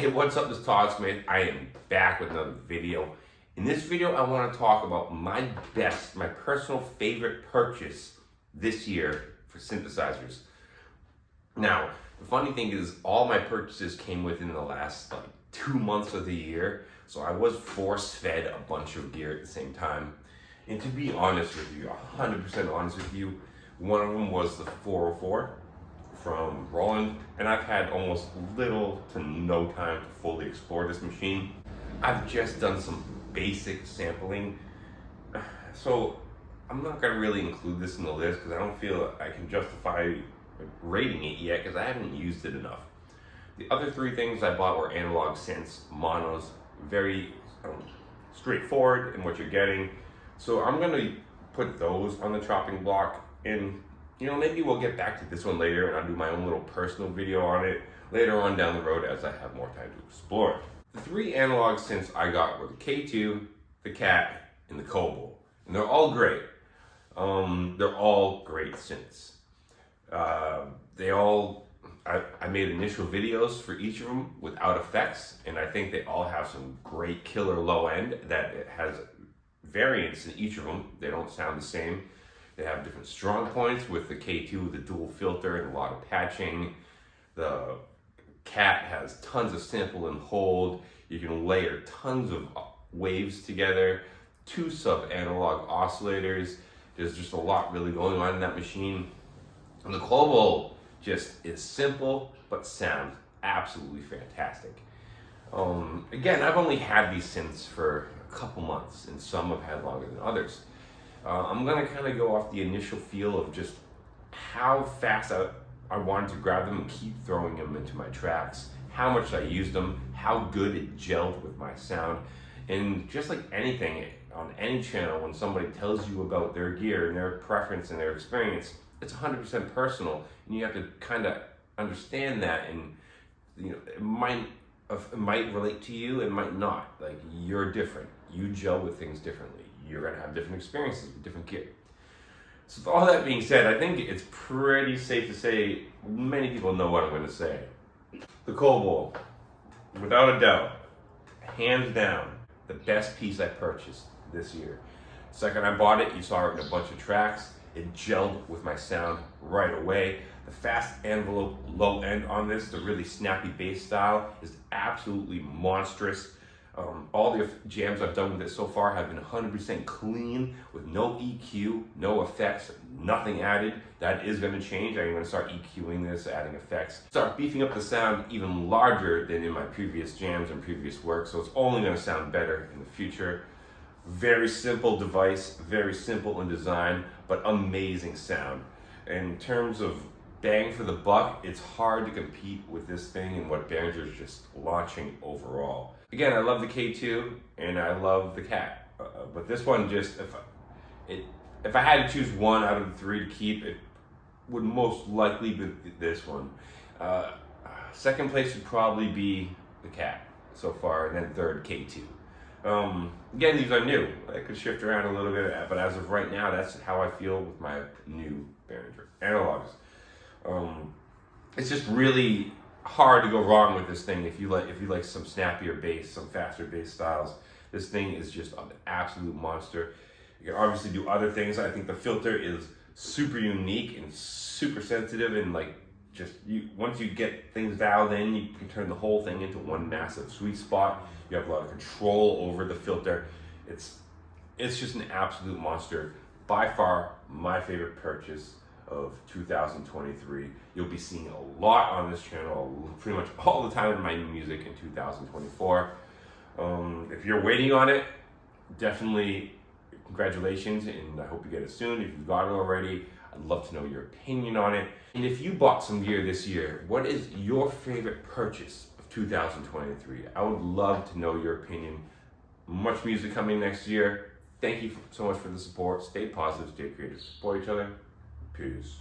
Hey, what's up? This is Todd Smith. I am back with another video. In this video, I want to talk about my personal favorite purchase this year for synthesizers. Now, the funny thing is all my purchases came within the last 2 months of the year, so I was force-fed a bunch of gear at the same time. And to be honest with you, 100% honest with you, one of them was the 404 from Roland, and I've had almost little to no time to fully explore this machine. I've just done some basic sampling, so I'm not going to really include this in the list because I don't feel I can justify rating it yet because I haven't used it enough. The other three things I bought were analog synths, monos, very straightforward in what you're getting. So I'm going to put those on the chopping block, and maybe we'll get back to this one later and I'll do my own little personal video on it later on down the road as I have more time to explore. The three analog synths I got were the K2, the Cat, and the Kobo. And they're all great. They're all great synths. I made initial videos for each of them without effects, and I think they all have some great killer low end that it has variance in each of them. They don't sound the same. They have different strong points with the K2, the dual filter and a lot of patching. The Cat has tons of sample and hold. You can layer tons of waves together, 2 sub-analog oscillators. There's just a lot really going on in that machine. And the Kobo just is simple, but sounds absolutely fantastic. Again, I've only had these synths for a couple months, and some have had longer than others. I'm gonna kind of go off the initial feel of just how fast I wanted to grab them and keep throwing them into my tracks, how much I used them, how good it gelled with my sound. And just like anything on any channel, when somebody tells you about their gear and their preference and their experience, it's 100% personal, and you have to kind of understand that. And it might relate to you, it might not. Like, you're different, you gel with things differently, you're gonna have different experiences with different gear. So with all that being said, I think it's pretty safe to say many people know what I'm going to say. The Kobo, without a doubt, hands down, the best piece I purchased this year. The second I bought it, you saw it in a bunch of tracks. It gelled with my sound right away. The fast envelope low end on this, the really snappy bass style, is absolutely monstrous. All the jams I've done with it so far have been 100% clean, with no EQ, no effects, nothing added. That is going to change. I'm going to start EQing this, adding effects. Start beefing up the sound even larger than in my previous jams and previous work, so it's only going to sound better in the future. Very simple device, very simple in design, but amazing sound. In terms of bang for the buck, it's hard to compete with this thing and what Behringer's just launching overall. Again, I love the K2 and I love the Cat, but this one just, if I had to choose one out of the three to keep, it would most likely be this one. Second place would probably be the Cat so far, and then third, K2. Again, these are new. I could shift around a little bit, but as of right now, that's how I feel with my new Behringer analogs. It's just really hard to go wrong with this thing if you like some snappier bass, some faster bass styles. This thing is just an absolute monster. You can obviously do other things. I think the filter is super unique and super sensitive, and once you get things dialed in, you can turn the whole thing into one massive sweet spot. You have a lot of control over the filter. It's just an absolute monster. By far my favorite purchase of 2023. You'll be seeing a lot on this channel pretty much all the time in my new music in 2024. If you're waiting on it, definitely congratulations, and I hope you get it soon. If you've got it already, I'd love to know your opinion on it. And if you bought some gear this year, what is your favorite purchase of 2023? I would love to know your opinion. Much music coming next year. Thank you so much for the support. Stay positive, stay creative, support each other. Peace.